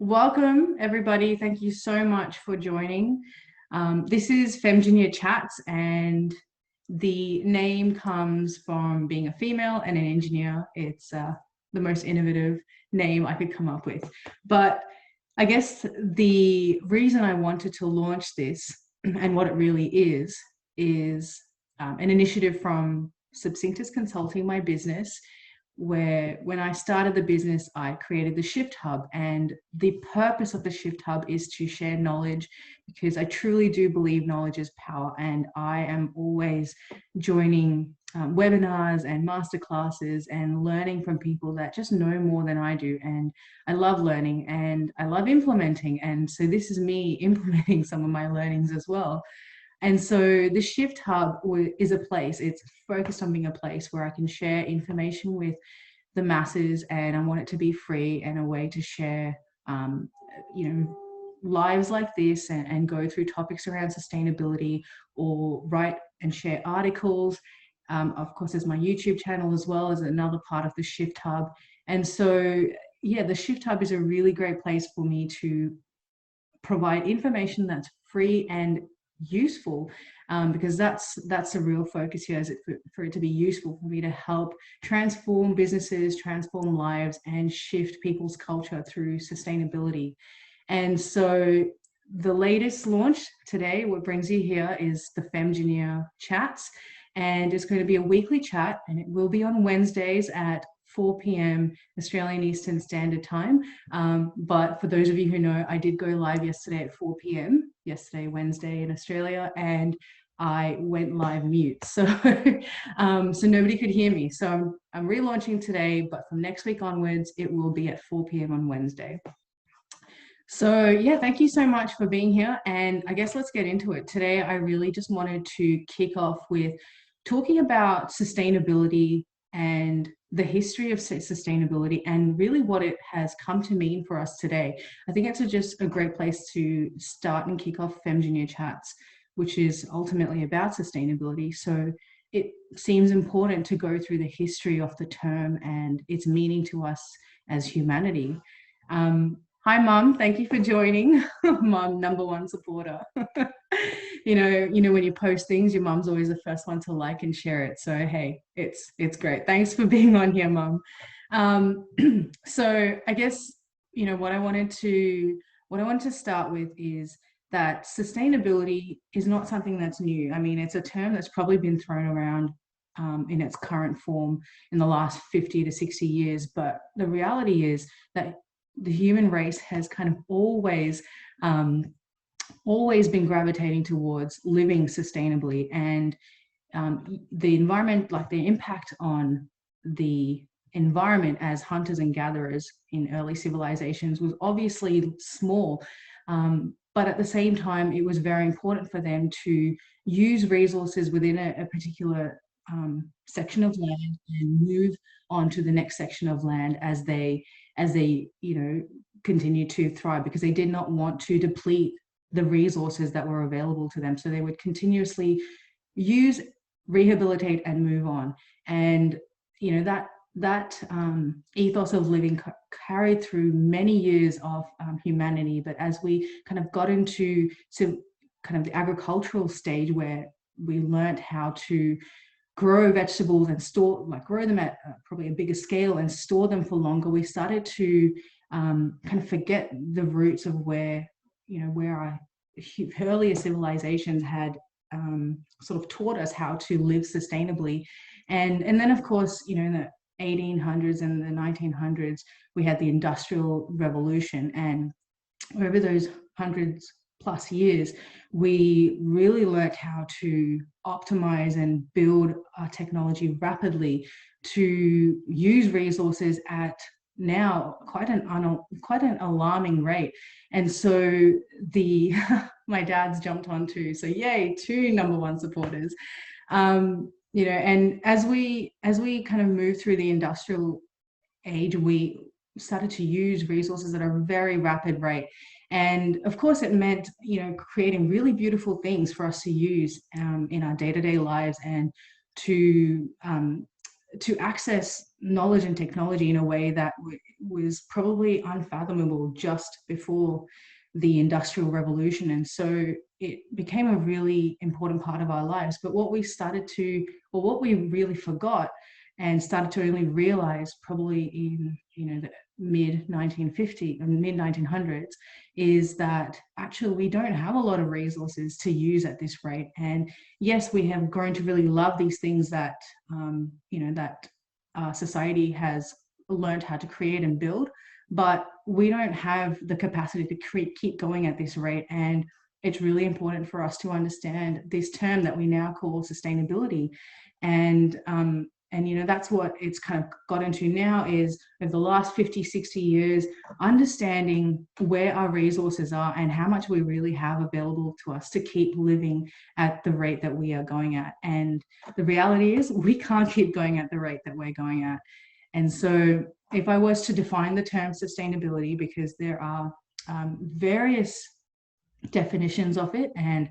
Welcome, everybody. Thank you so much for joining. This is Femgineer Chats, and the name comes from being a female and an engineer. It's the most innovative name I could come up with. But I guess the reason I wanted to launch this and what it really is an initiative from SUBCINCTUS Consulting, my business, where when I started the business, I created the Shift Hub, and the purpose of the Shift Hub is to share knowledge, because I truly do believe knowledge is power, and I am always joining webinars and masterclasses and learning from people that just know more than I do. And I love learning and I love implementing, and so this is me implementing some of my learnings as well. And so the Shift Hub is a place, it's focused on being a place where I can share information with the masses, and I want it to be free and a way to share, lives like this and go through topics around sustainability, or write and share articles. Of course, there's my YouTube channel as well as another part of the Shift Hub. And so, yeah, the Shift Hub is a really great place for me to provide information that's free and useful, because that's a real focus here, is for it to be useful for me to help transform businesses, transform lives, and shift people's culture through sustainability. And so the latest launch today, what brings you here, is the Femgineer Chats, and it's going to be a weekly chat, and it will be on Wednesdays at 4 p.m. Australian Eastern Standard Time. But for those of you who know, I did go live yesterday at 4 p.m. yesterday, Wednesday in Australia, and I went live mute. So, so nobody could hear me. So I'm relaunching today, but from next week onwards, it will be at 4 p.m. on Wednesday. So yeah, thank you so much for being here. And I guess let's get into it. Today, I really just wanted to kick off with talking about sustainability and the history of sustainability, and really what it has come to mean for us today. I think it's just a great place to start and kick off Femgineer Chats, which is ultimately about sustainability. So it seems important to go through the history of the term and its meaning to us as humanity. Hi, Mum. Thank you for joining. Mum, #1 supporter. You know, when you post things, your mum's always the first one to like and share it. So, hey, it's great. Thanks for being on here, Mum. So I guess, what I wanted to start with is that sustainability is not something that's new. I mean, it's a term that's probably been thrown around in its current form in the last 50 to 60 years. But the reality is that the human race has kind of always been gravitating towards living sustainably, and the environment, like the impact on the environment as hunters and gatherers in early civilizations, was obviously small, but at the same time it was very important for them to use resources within a particular section of land and move on to the next section of land as they continue to thrive, because they did not want to deplete the resources that were available to them. So they would continuously use, rehabilitate, and move on. And that ethos of living carried through many years of humanity. But as we kind of got into kind of the agricultural stage, where we learned how to grow vegetables and grow them at probably a bigger scale and store them for longer, we started to kind of forget the roots of where our earlier civilizations had sort of taught us how to live sustainably. And then, of course, in the 1800s and the 1900s, we had the Industrial Revolution, and over those hundreds plus years, we really learnt how to optimize and build our technology rapidly to use resources at now quite an alarming rate. And so my dad's jumped on too. So yay, 2 #1 supporters. And as we kind of move through the industrial age, we started to use resources at a very rapid rate. And of course, it meant, creating really beautiful things for us to use in our day-to-day lives, and to access knowledge and technology in a way that was probably unfathomable just before the Industrial Revolution. And so it became a really important part of our lives. But what we started to, or what we really forgot and started to only realize probably in, the mid 1900s, is that actually we don't have a lot of resources to use at this rate. And yes, we have grown to really love these things that, that society has learned how to create and build, but we don't have the capacity to keep going at this rate. And it's really important for us to understand this term that we now call sustainability. And that's what it's kind of got into now, is over the last 50, 60 years, understanding where our resources are and how much we really have available to us to keep living at the rate that we are going at. And the reality is we can't keep going at the rate that we're going at. And so if I was to define the term sustainability, because there are various definitions of it, and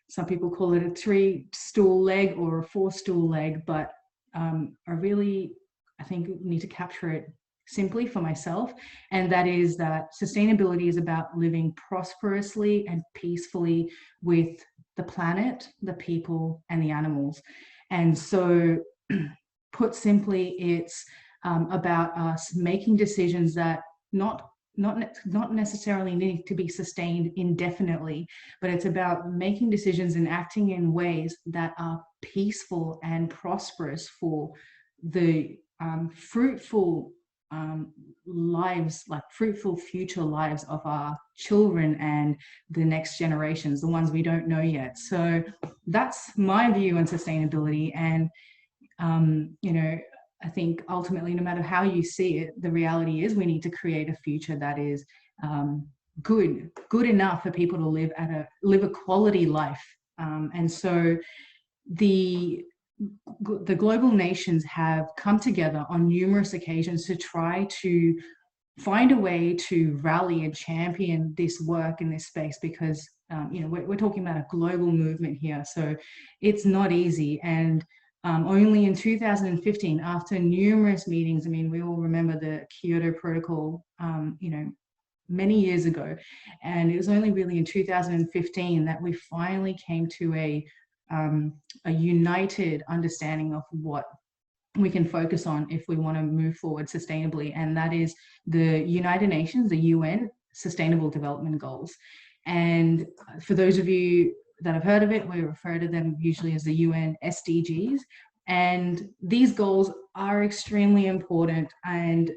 some people call it a 3-stool leg or a 4-stool leg, but I think need to capture it simply for myself. And that is that sustainability is about living prosperously and peacefully with the planet, the people, and the animals. And so put simply, it's about us making decisions that not necessarily need to be sustained indefinitely, but it's about making decisions and acting in ways that are peaceful and prosperous for the fruitful lives, like fruitful future lives of our children and the next generations, the ones we don't know yet. So that's my view on sustainability. And I think ultimately, no matter how you see it, the reality is we need to create a future that is good enough for people to live a quality life. And so the global nations have come together on numerous occasions to try to find a way to rally and champion this work in this space, because we're talking about a global movement here, so it's not easy. And only in 2015, after numerous meetings, I mean, we all remember the Kyoto Protocol, many years ago, and it was only really in 2015 that we finally came to a united understanding of what we can focus on if we want to move forward sustainably, and that is the United Nations, the UN Sustainable Development Goals. And for those of you that have heard of it, we refer to them usually as the UNSDGs. And these goals are extremely important, and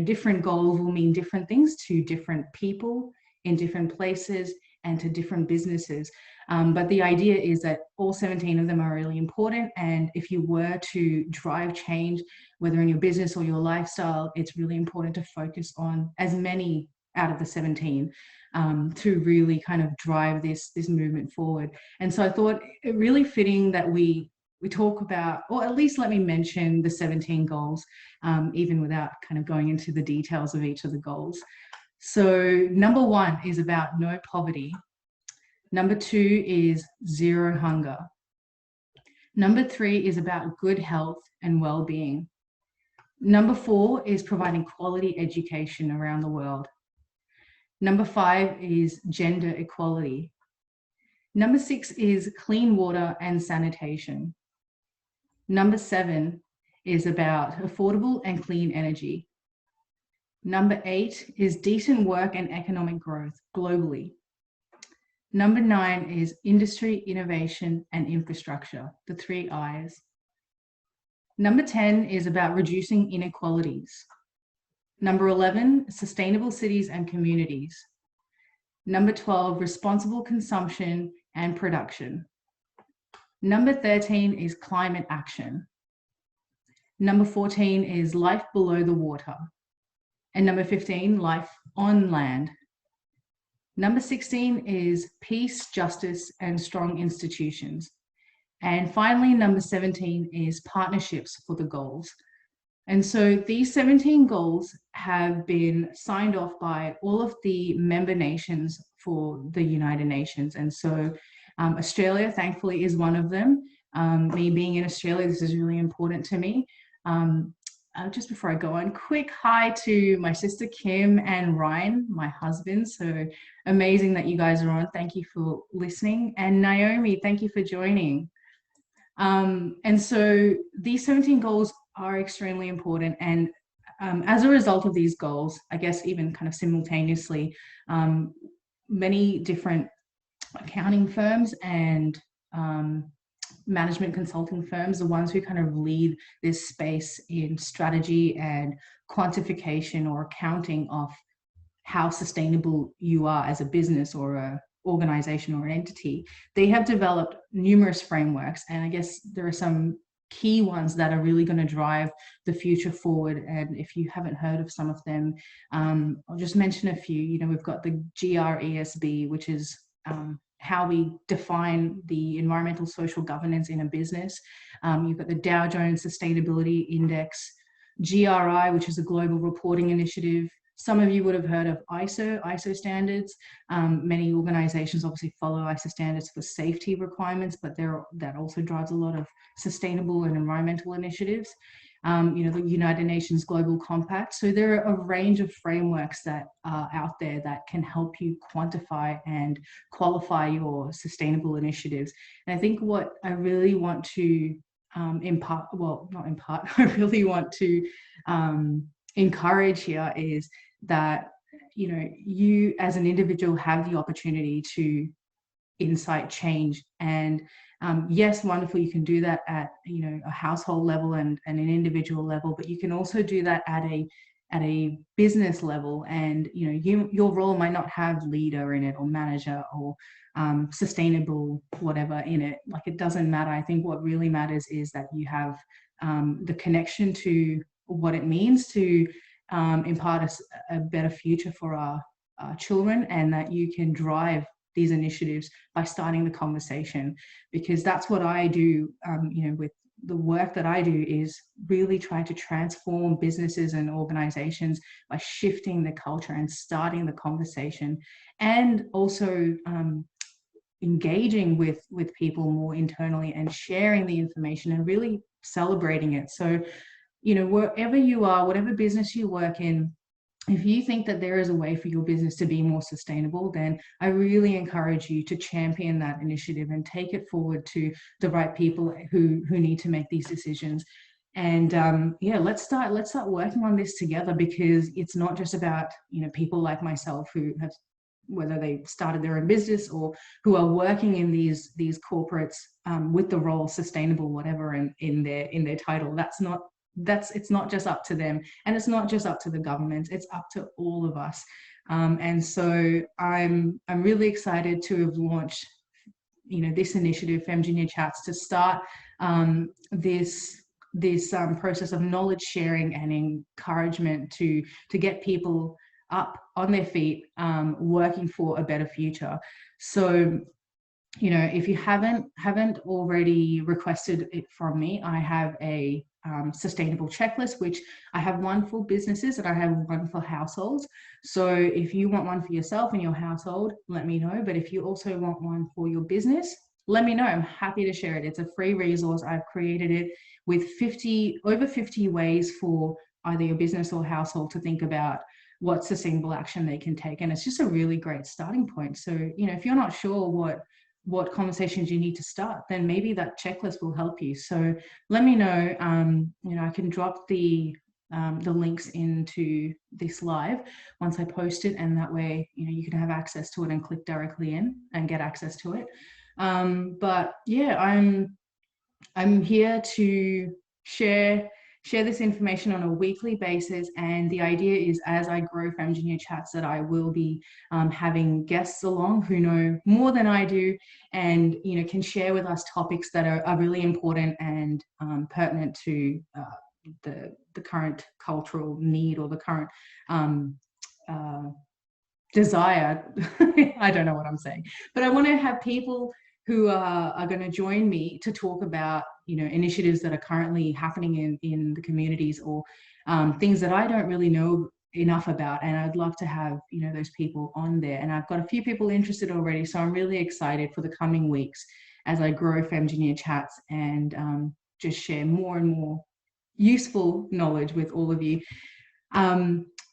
different goals will mean different things to different people in different places and to different businesses. But the idea is that all 17 of them are really important. And if you were to drive change, whether in your business or your lifestyle, it's really important to focus on as many out of the 17 to really kind of drive this movement forward. And so I thought it really fitting that we talk about, or at least let me mention the 17 goals, even without kind of going into the details of each of the goals. So number 1 is about no poverty. Number 2 is zero hunger. Number 3 is about good health and well-being. Number 4 is providing quality education around the world. Number 5 is gender equality. Number 6 is clean water and sanitation. Number 7 is about affordable and clean energy. Number 8 is decent work and economic growth globally. Number 9 is industry, innovation, and infrastructure, the 3 I's. Number 10 is about reducing inequalities. Number 11, sustainable cities and communities. Number 12, responsible consumption and production. Number 13 is climate action. Number 14 is life below the water. And number 15, life on land. Number 16 is peace, justice, and strong institutions. And finally, number 17 is partnerships for the goals. And so these 17 goals have been signed off by all of the member nations for the United Nations. And so Australia, thankfully, is one of them. Me being in Australia, this is really important to me. just before I go on, quick hi to my sister Kim and Ryan, my husband. So amazing that you guys are on. Thank you for listening. And Naomi, thank you for joining. And so these 17 goals are extremely important. And as a result of these goals, I guess even kind of simultaneously, many different accounting firms and management consulting firms, the ones who kind of lead this space in strategy and quantification or accounting of how sustainable you are as a business or a organization or an entity, they have developed numerous frameworks. And I guess there are some key ones that are really going to drive the future forward. And if you haven't heard of some of them, I'll just mention a few. You know, we've got the GRESB, which is how we define the environmental social governance in a business. You've got the Dow Jones Sustainability Index, GRI, which is a global reporting initiative. Some of you would have heard of ISO standards. Many organizations obviously follow ISO standards for safety requirements, but that also drives a lot of sustainable and environmental initiatives. You know, the United Nations Global Compact. So there are a range of frameworks that are out there that can help you quantify and qualify your sustainable initiatives. And I think what I really want to impart, well, not impart, I really want to encourage here is that, you know, you as an individual have the opportunity to incite change. And yes, wonderful, you can do that at, you know, a household level and an individual level, but you can also do that at a business level. And, you know, your role might not have leader in it or manager or sustainable whatever in it. Like, it doesn't matter. I think what really matters is that you have the connection to what it means to impart a better future for our children, and that you can drive these initiatives by starting the conversation. Because that's what I do, you know, with the work that I do, is really try to transform businesses and organizations by shifting the culture and starting the conversation, and also engaging with people more internally and sharing the information and really celebrating it. So, you know, wherever you are, whatever business you work in, if you think that there is a way for your business to be more sustainable, then I really encourage you to champion that initiative and take it forward to the right people who need to make these decisions. And yeah, let's start working on this together, because it's not just about, you know, people like myself who have, whether they started their own business or who are working in these corporates with the role sustainable whatever in their title. It's not just up to them, and it's not just up to the government, it's up to all of us. And so I'm really excited to have launched, you know, this initiative, Femgineer Chats, to start this process of knowledge sharing and encouragement to get people up on their feet, working for a better future. So, you know, if you haven't already requested it from me, I have a sustainable checklist, which I have one for businesses and I have one for households. So if you want one for yourself and your household, let me know. But if you also want one for your business, let me know. I'm happy to share it. It's a free resource. I've created it with over 50 ways for either your business or household to think about what sustainable action they can take. And it's just a really great starting point. So, you know, if you're not sure what conversations you need to start, then maybe that checklist will help you. So let me know. You know, I can drop the links into this live once I post it, and that way, you know, you can have access to it and click directly in and get access to it. But yeah, I'm here to share this information on a weekly basis, and the idea is, as I grow Femgineer Chats, that I will be having guests along who know more than I do, and, you know, can share with us topics that are really important and pertinent to the current cultural need or the current desire. I don't know what I'm saying, but I want to have people who are going to join me to talk about, you know, initiatives that are currently happening in the communities, or things that I don't really know enough about. And I'd love to have, you know, those people on there. And I've got a few people interested already. So I'm really excited for the coming weeks as I grow Femgineer Chats and just share more and more useful knowledge with all of you.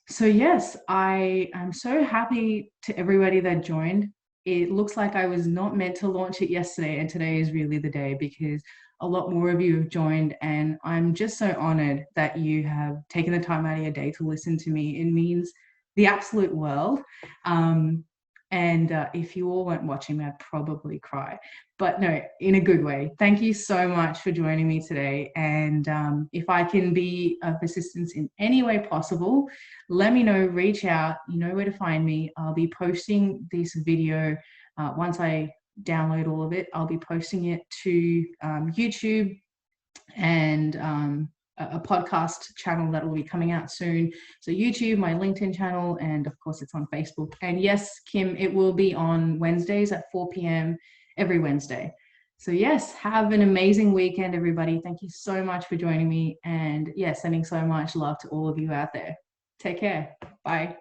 So yes, I am so happy to everybody that joined. It looks like I was not meant to launch it yesterday, and today is really the day because a lot more of you have joined, and I'm just so honored that you have taken the time out of your day to listen to me. It means the absolute world. And if you all weren't watching, I'd probably cry. But no, in a good way. Thank you so much for joining me today. And if I can be of assistance in any way possible, let me know, reach out. You know where to find me. I'll be posting this video once I download all of it. I'll be posting it to YouTube and a podcast channel that will be coming out soon. So YouTube, my LinkedIn channel, and of course it's on Facebook. And yes, Kim, it will be on Wednesdays at 4 p.m. every Wednesday. So yes, have an amazing weekend, everybody. Thank you so much for joining me. And yes, sending so much love to all of you out there. Take care. Bye.